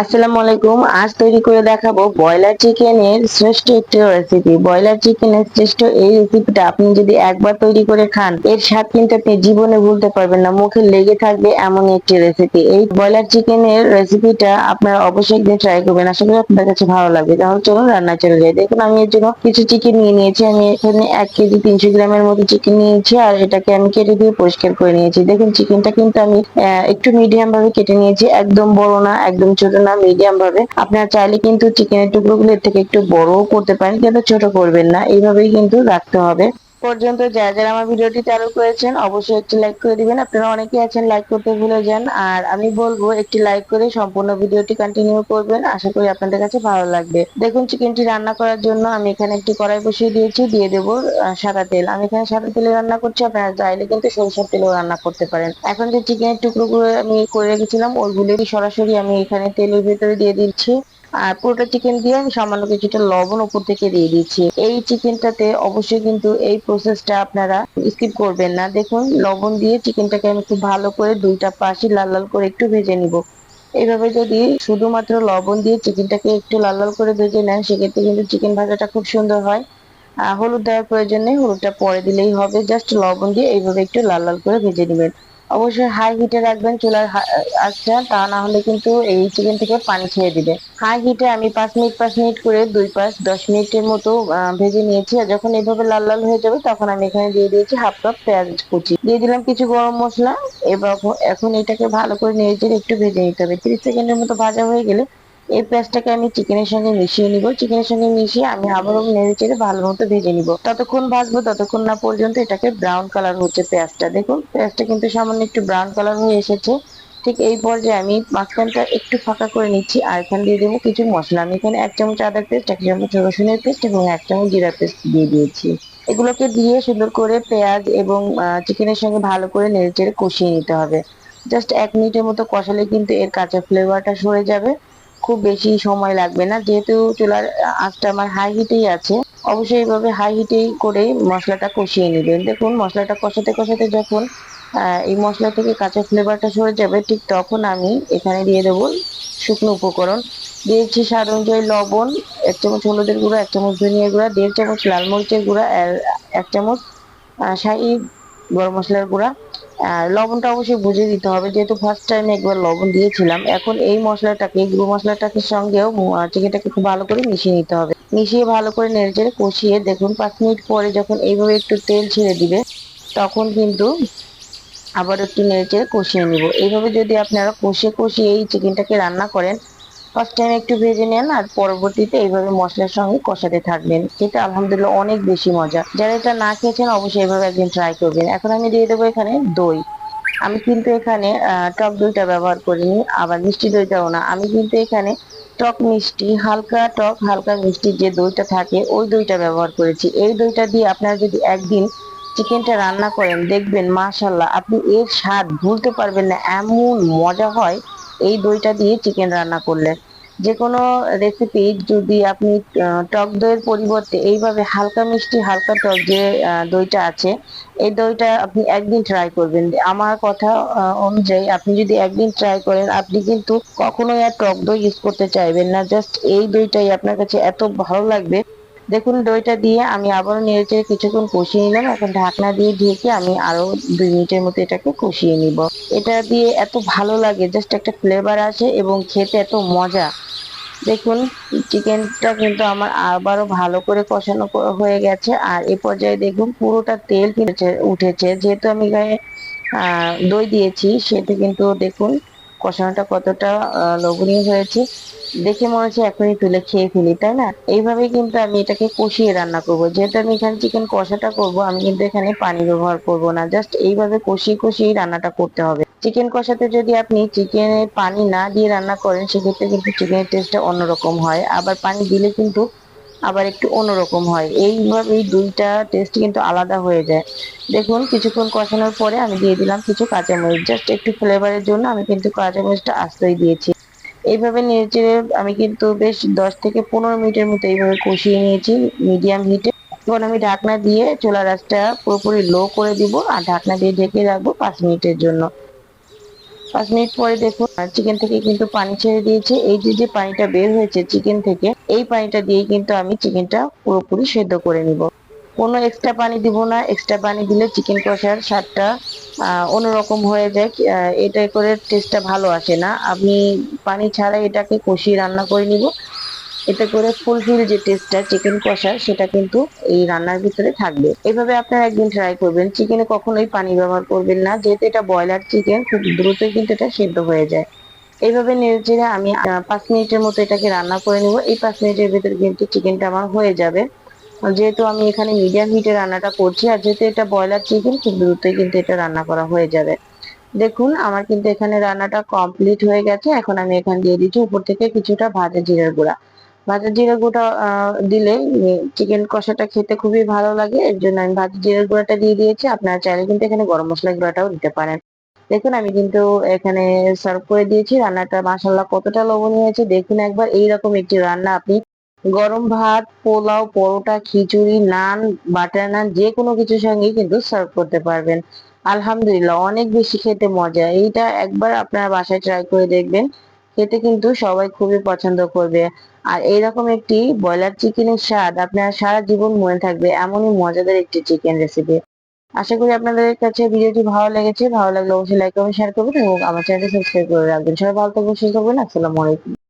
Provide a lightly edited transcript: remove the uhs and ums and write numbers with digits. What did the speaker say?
আসসালামু আলাইকুম। আজ তৈরি করে দেখাবো ব্রয়লার চিকেনের শ্রেষ্ঠ একটি রেসিপি। ব্রয়লার চিকেনের শ্রেষ্ঠ এই রেসিপিটা আপনি যদি একবার তৈরি করে খান, এর স্বাদ কিন্তু আপনি জীবনে ভুলতে পারবেন না, মুখে লেগে থাকবে এমন একটি রেসিপি। এই ব্রয়লার চিকেনের রেসিপিটা আপনারা অবশ্যই একদিন ট্রাই করবেন, আশা করি আপনাদের কাছে ভালো লাগবে। তাহলে চলুন রান্না চলে যাই। দেখুন আমি এর জন্য কিছু চিকেন নিয়ে নিয়েছি। আমি এখানে 1 কেজি 300 গ্রামের মতো চিকেন নিয়েছি, আর এটাকে আমি কেটে দিয়ে পরিষ্কার করে নিয়েছি। দেখুন চিকেনটা কিন্তু আমি একটু মিডিয়াম ভাবে কেটে নিয়েছি, একদম বড় না একদম ছোট না, মিডিয়াম ভাবে। আপনারা চাইলে কিন্তু চিকেনের টুকরোগুলো এর থেকে একটু বড়ও করতে পারেন, কিন্তু ছোট করবেন না, এইভাবেই কিন্তু রাখতে হবে। পর্যন্ত যারা যারা আমার ভিডিওটি চালু করেছেন অবশ্যই একটি লাইক করে দিবেন। আপনারা অনেকেই আছেন লাইক করতে ভুলে যান, আর আমি বলবো একটি লাইক করে সম্পূর্ণ ভিডিওটি কন্টিনিউ করবেন, আশা করি আপনাদের কাছে ভালো লাগবে। দেখুন চিকেনটি রান্না করার জন্য আমি এখানে একটি কড়াই বসিয়ে দিয়েছি, দিয়ে দেবো সাদা তেল। আমি এখানে সাদা তেলে রান্না করছি, আপনারা চাইলে কিন্তু সরিষার তেলেও রান্না করতে পারেন। এখন যে চিকেনের টুকরোগুলো আমি করে রেখেছিলাম ওইগুলোই সরাসরি আমি এখানে তেলের ভিতরে দিয়ে দিচ্ছি। আর পুরোটা চিকেন দিয়ে আমি সামান্য কিছুটা লবণ উপর থেকে দিয়ে দিচ্ছি। এই চিকেনটাতে অবশ্যই কিন্তু এই প্রসেসটা আপনারা স্কিপ করবেন না। দেখুন লবণ দিয়ে চিকেনটাকে আমি খুব ভালো করে দুইটা পাশই লাল লাল করে একটু ভেজে নিব। এইভাবে যদি শুধুমাত্র লবণ দিয়ে চিকেনটাকে একটু লাল লাল করে ভেজে নেন, সেক্ষেত্রে কিন্তু চিকেন ভাজাটা খুব সুন্দর হয়। হলুদ দেওয়ার প্রয়োজন নেই, হলুদটা পরে দিলেই হবে। জাস্ট লবণ দিয়ে এইভাবে একটু লাল লাল করে ভেজে নেবেন। অবশ্যই হাই হিটে রাখবেন চুলার আঁচটা, তা না হলে কিন্তু এই চিকেন থেকে পানি ছেড়ে দিবে। হাই হিটে আমি 5 মিনিট করে দুই পাশ 10 মিনিটের মতো ভেজে নিয়েছি। আর যখন এভাবে লাল লাল হয়ে যাবে তখন আমি এখানে দিয়ে দিয়েছি হাফ কাপ পেঁয়াজ কুচি, দিয়ে দিলাম কিছু গরম মশলা। এবার এখন এটাকে ভালো করে নেড়ে একটু ভেজে নিতে হবে। 30 সেকেন্ডের মতো ভাজা হয়ে গেলে এই পেঁয়াজটাকে আমি চিকেনের সঙ্গে মিশিয়ে নিব। চিকেনের সঙ্গে মিশিয়ে আমি আবারও নেড়ে ভালো মতো ভেজে নিব। ততক্ষণ ভাজবো ততক্ষণ না পর্যন্ত এটাকে ব্রাউন কালার হচ্ছে পেঁয়াজটা। দেখুন পেঁয়াজটা কিন্তু সামান্য একটু ব্রাউন কালার হয়ে এসেছে। ঠিক এই পর্যায়ে আমি মাঝখানটা একটু ফাঁকা করে নিচ্ছি, আর এখানে দিয়ে দেবো কিছু মশলা। আমি এখানে 1 চামচ আদা পেস্ট, 1 চামচ রসুনের পেস্ট এবং 1 চামচ জিরা পেস্ট দিয়ে দিয়েছি। এগুলোকে দিয়ে সুন্দর করে পেঁয়াজ এবং চিকেনের সঙ্গে ভালো করে নেড়েচেড়ে কষিয়ে নিতে হবে। জাস্ট 1 মিনিটের মতো কষালে কিন্তু এর কাঁচা ফ্লেভারটা সরে যাবে। খুব বেশি সময় লাগবে না, যেহেতু চুলার আঁচটা আমার হাই হিটেই আছে। অবশ্যই এইভাবে হাই হিটেই করে মশলাটা কষিয়ে নেবেন। দেখুন মশলাটা কষাতে কষাতে যখন এই মশলা থেকে কাঁচা ফ্লেভারটা সরে যাবে, ঠিক তখন আমি এখানে দিয়ে দেবো শুকনো উপকরণ। দিয়েছি স্বাদ অনুযায়ী লবণ, 1 চামচ হলুদের গুঁড়া, 1 চামচ ধনিয়া গুঁড়া, 1.5 চামচ লাল মরিচের গুঁড়া, আর 1 চামচ শাহি গরম মশলার গুঁড়া। আর লবণটা অবশ্যই বুঝে দিতে হবে, যেহেতু ফার্স্ট টাইম একবার লবণ দিয়েছিলাম। এখন এই মশলাটাকে গুঁড়ো মশলাটাকে সঙ্গেও চিকেনটাকে খুব ভালো করে মিশিয়ে নিতে হবে। মিশিয়ে ভালো করে নেড়েচেড়ে কষিয়ে দেখুন 5 মিনিট পরে যখন এইভাবে একটু তেল ছেড়ে দিবে, তখন কিন্তু আবার একটু নেড়েচেড়ে কষিয়ে নিব। এইভাবে যদি আপনারা কষিয়ে কষিয়ে এই চিকেনটাকে রান্না করেন, ফার্স্ট টাইম একটু ভেজে নেন আর পরবর্তীতে এইভাবে মশলার সঙ্গে কষাতে থাকবেন, এটা আলহামদুলিল্লাহ অনেক বেশি মজা। যারা এটা না খেয়েছেন অবশ্যই এইভাবে একদিন ট্রাই করবেন। এখন আমি দিয়ে দেবো এখানে দই। আমি কিন্তু এখানে টক দইটা ব্যবহার করিনি, আবার মিষ্টি দইটাও না। আমি কিন্তু এখানে টক মিষ্টি, হালকা টক হালকা মিষ্টি যে দইটা থাকে ওই দইটা ব্যবহার করেছি। এই দইটা দিয়ে আপনারা যদি একদিন চিকেনটা রান্না করেন, দেখবেন মাশাল্লাহ আপনি এর স্বাদ ভুলতে পারবেন না, এমন মজা হয় এই দইটা দিয়ে চিকেন রান্না করলে। যে কোনো রেসিপি যদি আপনি টক দইয়ের পরিবর্তে এইভাবে হালকা মিষ্টি হালকা টক যে দইটা আছে, এই দইটা আপনি একদিন ট্রাই করবেন। আমার কথা অনুযায়ী আপনি যদি একদিন ট্রাই করেন, আপনি কিন্তু কখনোই আর টক দই ইউজ করতে চাইবেন না। জাস্ট এই দইটাই আপনার কাছে এত ভালো লাগবে। দেখুন দইটা দিয়ে আমি আবারও নেড়েচেড়ে কিছুক্ষণ কষিয়ে নিলাম। এখন ঢাকনা দিয়ে ঢেকে আমি আরো 2 মিনিটের মতো এটাকে কষিয়ে নিব। এটা দিয়ে এত ভালো লাগে, জাস্ট একটা ফ্লেভার আসে এবং খেতে এত মজা। দেখুন চিকেনটা কিন্তু আমার আবারও ভালো করে কষানো হয়ে গেছে, আর এ পর্যায়ে দেখুন পুরোটা তেল কিন্তু উঠেছে। যেহেতু আমি গায়ে দই দিয়েছি, সেটা কিন্তু দেখুন কষানোটা কতটা লোভনীয় হয়েছে। দেখে মনে হচ্ছে এখনই তুলে খেয়ে ফেলি, তাই না? এইভাবে কিন্তু আমি এটাকে কষিয়ে রান্না করব। যেহেতু আমি এখানে চিকেন কষাটা করব, আমি কিন্তু এখানে পানি ব্যবহার করব না। জাস্ট এইভাবে কষিয়ে কষিয়ে রান্নাটা করতে হবে। চিকেন কষাতে যদি আপনি চিকেনে পানি না দিয়ে রান্না করেন, সেক্ষেত্রে কিন্তু চিকেনের টেস্টটা অন্যরকম হয়, আবার পানি দিলে কিন্তু আবার একটু অন্যরকম হয়। এইভাবে এই দুইটা টেস্ট কিন্তু আলাদা হয়ে যায়। দেখুন কিছুক্ষণ কষানোর পরে আমি দিয়ে দিলাম কিছু কাঁচামরিচ, জাস্ট একটু ফ্লেভারের জন্য আমি কিন্তু কাঁচামরিচটা আস্তেই দিয়েছি। এইভাবে নেড়েচেড়ে আমি কিন্তু বেশ 10 থেকে 15 মিনিটের মতো এইভাবে কষিয়ে নিয়েছি মিডিয়াম হিটে। এখন আমি ঢাকনা দিয়ে চুলার আঁচটা পুরোপুরি লো করে দিব, আর ঢাকনা দিয়ে ঢেকে রাখবো 5 মিনিটের জন্য। 5 মিনিট পরে দেখুন চিকেন থেকে কিন্তু পানি ছেড়ে দিয়েছে। এই যে যে পানিটা বের হয়েছে চিকেন থেকে, এই পানিটা দিয়ে কিন্তু আমি চিকেনটা পুরোপুরি সেদ্ধ করে নিব। কোনো এক্সট্রা পানি দিব না। এক্সট্রা পানি দিলে চিকেন কষার স্বাদটা অন্যরকম হয়ে যায়। এটা করে টেস্টটা ভালো আসে না। আমি পানি ছাড়া এটাকে কষিয়ে রান্না করে নিব। এতে করে ফুলফিল যে টেস্টটা চিকেন কষার সেটা কিন্তু এই রান্নার ভিতরে থাকবে। এভাবে আপনারা একদিন ট্রাই করবেন। চিকেনে কখনোই পানি ব্যবহার করবেন না, যেহেতু এটা ব্রয়লার চিকেন খুব দ্রুতই কিন্তু এটা সেদ্ধ হয়ে যায়। এইভাবে নেড়েচেড়ে আমি 5 মিনিটের মতো এটাকে রান্না করে নিব। এই 5 মিনিটের ভিতরে কিন্তু চিকেনটা আমার হয়ে যাবে। যেহেতু আমি এখানে মিডিয়াম হিটে রান্নাটা করছি, আর যেহেতু এটা ব্রয়লার চিকেন খুব দ্রুতই কিন্তু এটা রান্না করা হয়ে যাবে। দেখুন আমার কিন্তু এখানে রান্নাটা কমপ্লিট হয়ে গেছে। এখন আমি এখানে দিয়ে দিচ্ছি উপর থেকে কিছুটা ভাজা জিরার গুঁড়া। ভাজা জিরা গুঁড়া দিলে চিকেন কষাটা খেতে খুবই ভালো লাগে। এর জন্য আমি ভাজা জিরার গুঁড়াটা দিয়ে দিয়েছি। আপনারা চাইলে কিন্তু এখানে গরম মসলার গুঁড়াটাও দিতে পারেন। দেখুন আমি কিন্তু এখানে সার্ভ করে দিয়েছি। রান্নাটা মাশাআল্লাহ কতটা লোভনীয় হয়েছে দেখুন একবার। এইরকম একটি রান্না আপনি গরম ভাত, পোলাও, পরোটা, খিচুড়ি, নান, বাটার নান যেকোনো কিছুর সঙ্গেই কিন্তু সার্ভ করতে পারবেন। আলহামদুলিল্লাহ অনেক বেশি খেতে মজা। এইটা একবার আপনারা বাসায় ট্রাই করে দেখবেন। খেতে কিন্তু সবাই খুবই পছন্দ করবে। আর এইরকম একটি ব্রয়লার চিকেনের স্বাদ আপনার সারা জীবন মনে থাকবে, এমনই মজাদার একটি চিকেন রেসিপি। আশা করি আপনাদের কাছে ভিডিওটি ভালো লেগেছে। ভালো লাগলে অবশ্যই লাইক কমেন্ট শেয়ার করবেন এবং আমার চ্যানেলটি সাবস্ক্রাইব করে রাখবেন। সবাই ভালো থাকবেন, সুস্থ থাকবেন। আসসালামু আলাইকুম।